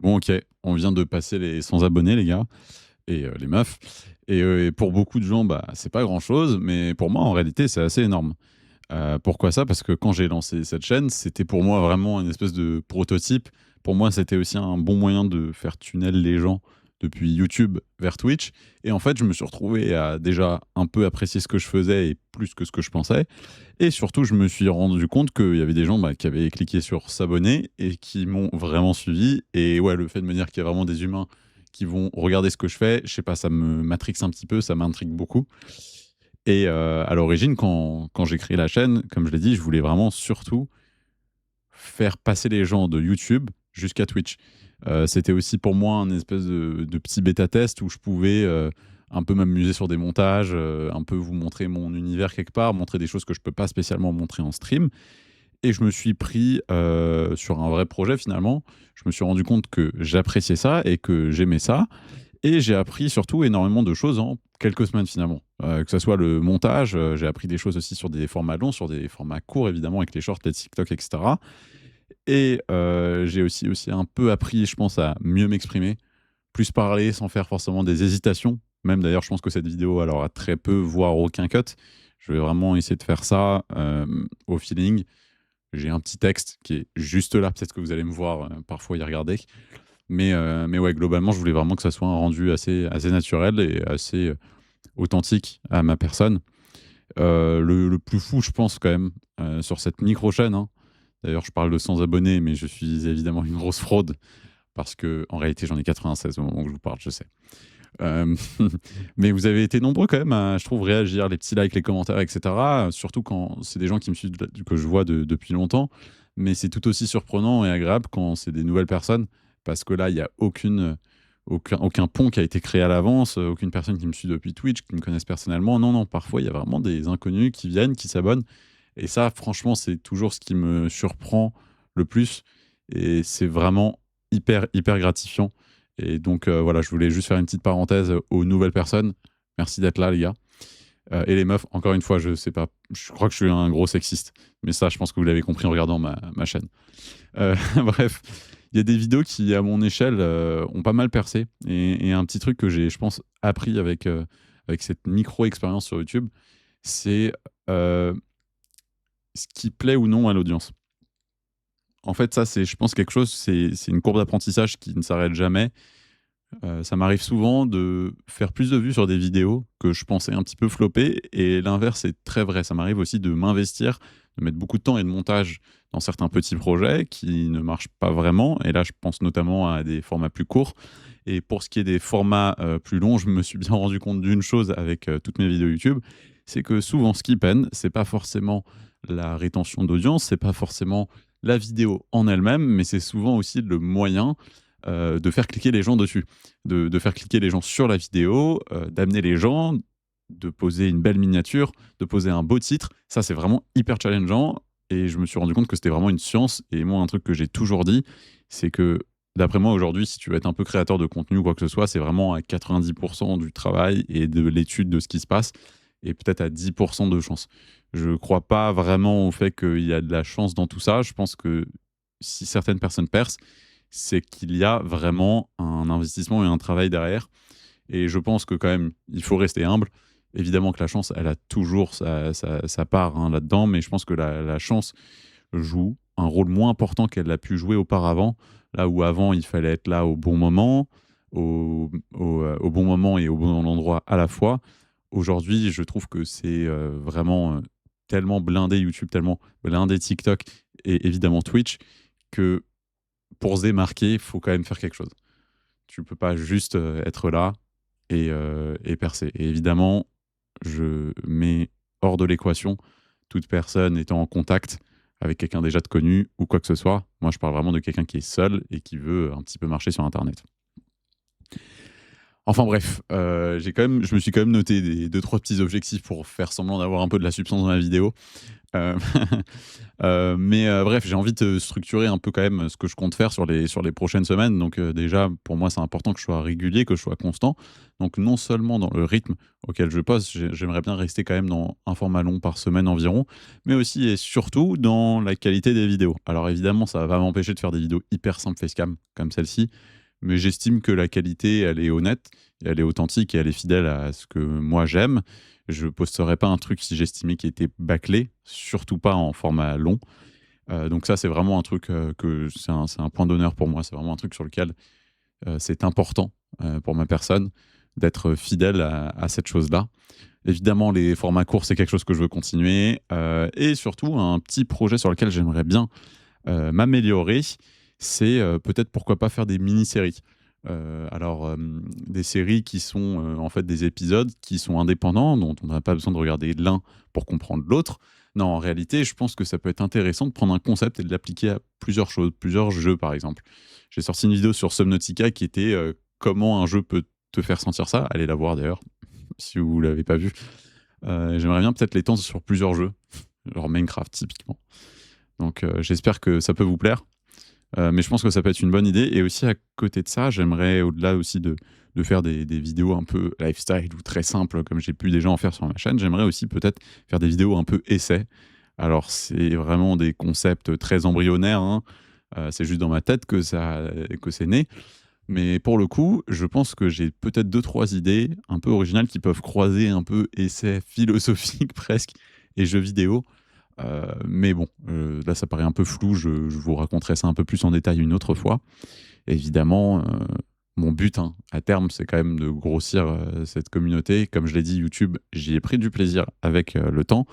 Bon, OK, on vient de passer les 100 abonnés, les gars et les meufs et pour beaucoup de gens, bah, c'est pas grand-chose, mais pour moi, en réalité, c'est assez énorme. Pourquoi ça? Parce que quand j'ai lancé cette chaîne, c'était pour moi vraiment une espèce de prototype. Pour moi, c'était aussi un bon moyen de faire tunnel les gens depuis YouTube vers Twitch et en fait, je me suis retrouvé à déjà un peu apprécier ce que je faisais et plus que ce que je pensais et surtout, je me suis rendu compte qu'il y avait des gens, bah, qui avaient cliqué sur s'abonner et qui m'ont vraiment suivi et ouais, le fait de me dire qu'il y a vraiment des humains qui vont regarder ce que je fais, je sais pas, ça me matrixe un petit peu, ça m'intrigue beaucoup et à l'origine, quand j'ai créé la chaîne, comme je l'ai dit, je voulais vraiment surtout faire passer les gens de YouTube jusqu'à Twitch. C'était aussi pour moi un espèce de petit bêta test où je pouvais, un peu m'amuser sur des montages, un peu vous montrer mon univers quelque part, montrer des choses que je peux pas spécialement montrer en stream et je me suis pris, sur un vrai projet finalement. Je me suis rendu compte que j'appréciais ça et que j'aimais ça et j'ai appris surtout énormément de choses en quelques semaines finalement. Que ça soit le montage, j'ai appris des choses aussi sur des formats longs, sur des formats courts évidemment avec les shorts, les TikTok et cetera et j'ai aussi un peu appris, je pense, à mieux m'exprimer, plus parler sans faire forcément des hésitations. Même d'ailleurs, je pense que cette vidéo, elle aura très peu, voire aucun cut. Je vais vraiment essayer de faire ça, au feeling. J'ai un petit texte qui est juste là, peut-être que vous allez me voir, parfois y regarder. Mais ouais, globalement, je voulais vraiment que ça soit un rendu assez naturel et assez, authentique à ma personne. Le plus fou, je pense quand même, sur cette micro chaîne, hein, d'ailleurs je parle de 100 abonnés, mais je suis évidemment une grosse fraude parce que en réalité j'en ai 96 au moment où je vous parle, je sais. Hem, mais vous avez été nombreux quand même à, je trouve, réagir, les petits likes, les commentaires et cetera, surtout quand c'est des gens qui me suivent que je vois depuis longtemps. Mais c'est tout aussi surprenant et agréable quand c'est des nouvelles personnes parce que là, il y a aucun pont qui a été créé à l'avance, aucune personne qui me suit depuis Twitch, qui me connaissent personnellement. Non, non, parfois, il y a vraiment des inconnus qui viennent, qui s'abonnent et ça, franchement, c'est toujours ce qui me surprend le plus et c'est vraiment hyper, hyper gratifiant et donc voilà, je voulais juste faire une petite parenthèse aux nouvelles personnes. Merci d'être là, les gars. Et les meufs, encore une fois, je sais pas, je crois que je suis un gros sexiste, mais ça, je pense que vous l'avez compris en regardant ma chaîne. Bref, il y a des vidéos qui, à mon échelle, ont pas mal percé et un petit truc que j'ai, je pense, appris avec cette micro expérience sur YouTube, c'est, heu, ce qui plaît ou non à l'audience. En fait, ça, c'est, je pense, quelque chose, c'est une courbe d'apprentissage qui ne s'arrête jamais. Ça m'arrive souvent de faire plus de vues sur des vidéos que je pensais un petit peu flopper et l'inverse est très vrai. Ça m'arrive aussi de m'investir, de mettre beaucoup de temps et de montage dans certains petits projets qui ne marchent pas vraiment et là, je pense notamment à des formats plus courts et pour ce qui est des formats, plus longs, je me suis bien rendu compte d'une chose avec, toutes mes vidéos YouTube, c'est que souvent ce qui peine, c'est pas forcément la rétention d'audience, c'est pas forcément la vidéo en elle-même, mais c'est souvent aussi le moyen, de faire cliquer les gens dessus, de faire cliquer les gens sur la vidéo, d'amener les gens, de poser une belle miniature, de poser un beau titre. Ça, c'est vraiment hyper challengeant et je me suis rendu compte que c'était vraiment une science et moi, un truc que j'ai toujours dit, c'est que d'après moi, aujourd'hui, si tu veux être un peu créateur de contenu ou quoi que ce soit, c'est vraiment à 90 du travail et de l'étude de ce qui se passe et peut-être à 10 de chance. Je crois pas vraiment au fait qu'il y a de la chance dans tout ça. Je pense que si certaines personnes percent, c'est qu'il y a vraiment un investissement et un travail derrière. Et je pense que quand même, il faut rester humble. Évidemment que la chance, elle a toujours sa part hein, là-dedans, mais je pense que la chance joue un rôle moins important qu'elle a pu jouer auparavant. Là où avant, il fallait être là au bon moment, au bon moment et au bon endroit à la fois. Aujourd'hui, je trouve que c'est vraiment tellement blindé YouTube, tellement blindé TikTok et évidemment Twitch, que pour se démarquer, il faut quand même faire quelque chose. Tu peux pas juste, être là et percer et évidemment, je mets hors de l'équation toute personne étant en contact avec quelqu'un déjà de connu ou quoi que ce soit. Moi, je parle vraiment de quelqu'un qui est seul et qui veut un petit peu marcher sur internet. Enfin bref, je me suis quand même noté des 2-3 petits objectifs pour faire semblant d'avoir un peu de la substance dans la vidéo. Heu, bref, j'ai envie de structurer un peu quand même ce que je compte faire sur les prochaines semaines. Donc, déjà, pour moi, c'est important que je sois régulier, que je sois constant. Donc non seulement dans le rythme auquel je poste, j'aimerais bien rester quand même dans un format long par semaine environ, mais aussi et surtout dans la qualité des vidéos. Alors évidemment, ça va pas m'empêcher de faire des vidéos hyper simples facecam comme celle-ci, mais j'estime que la qualité, elle est honnête, elle est authentique et elle est fidèle à ce que moi j'aime. Je posterais pas un truc si j'estimais qu'il était bâclé, surtout pas en format long. Donc ça, c'est vraiment un truc, que c'est un point d'honneur pour moi. C'est vraiment un truc sur lequel, c'est important, pour ma personne d'être fidèle à cette chose-là. Évidemment, les formats courts, c'est quelque chose que je veux continuer, et surtout un petit projet sur lequel j'aimerais bien m'améliorer, c'est, peut-être pourquoi pas faire des mini-séries. Des séries qui sont, en fait des épisodes qui sont indépendants, dont on n'a pas besoin de regarder l'un pour comprendre l'autre. Non, en réalité, je pense que ça peut être intéressant de prendre un concept et de l'appliquer à plusieurs choses, plusieurs jeux par exemple. J'ai sorti une vidéo sur Subnautica qui était, comment un jeu peut te faire sentir ça. Allez la voir d'ailleurs, si vous l'avez pas vue. J'aimerais bien peut-être l'étendre sur plusieurs jeux, genre Minecraft typiquement. Donc, j'espère que ça peut vous plaire. Mais je pense que ça peut être une bonne idée. Et aussi, à côté de ça, j'aimerais, au-delà aussi de faire des vidéos un peu lifestyle ou très simples, comme j'ai pu déjà en faire sur ma chaîne, j'aimerais aussi peut-être faire des vidéos un peu essais. Alors, c'est vraiment des concepts très embryonnaires, hein. C'est juste dans ma tête que c'est né. Mais pour le coup, je pense que j'ai peut-être deux trois idées un peu originales qui peuvent croiser un peu essais philosophiques presque et jeux vidéo. Mais bon, là, ça paraît un peu flou. Je vous raconterai ça un peu plus en détail une autre fois. Évidemment, mon but, hein, à terme, c'est quand même de grossir, cette communauté. Comme je l'ai dit, YouTube, j'y ai pris du plaisir avec, le temps.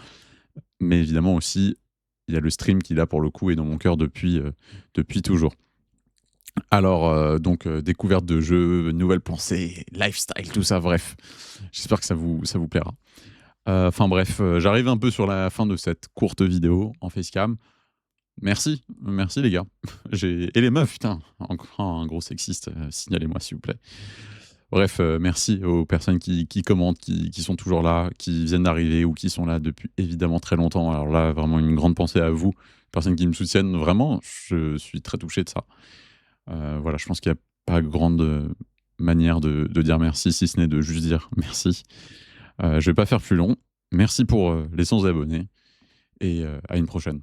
Mais évidemment aussi, il y a le stream qui, là, pour le coup, est dans mon cœur depuis toujours. Alors, découverte de jeux, nouvelles pensées, lifestyle, tout ça, bref. J'espère que ça vous plaira. Enfin bref, j'arrive un peu sur la fin de cette courte vidéo en facecam. Merci les gars. Et les meufs, putain, encore un gros sexiste, signalez-moi s'il vous plaît. Bref, merci aux personnes qui commentent, qui sont toujours là, qui viennent d'arriver ou qui sont là depuis évidemment très longtemps. Alors là, vraiment une grande pensée à vous, personnes qui me soutiennent vraiment, je suis très touché de ça. Voilà, je pense qu'il y a pas grande, manière de dire merci, si ce n'est de juste dire merci. Je vais pas faire plus long. Merci pour, les 100 abonnés et à une prochaine.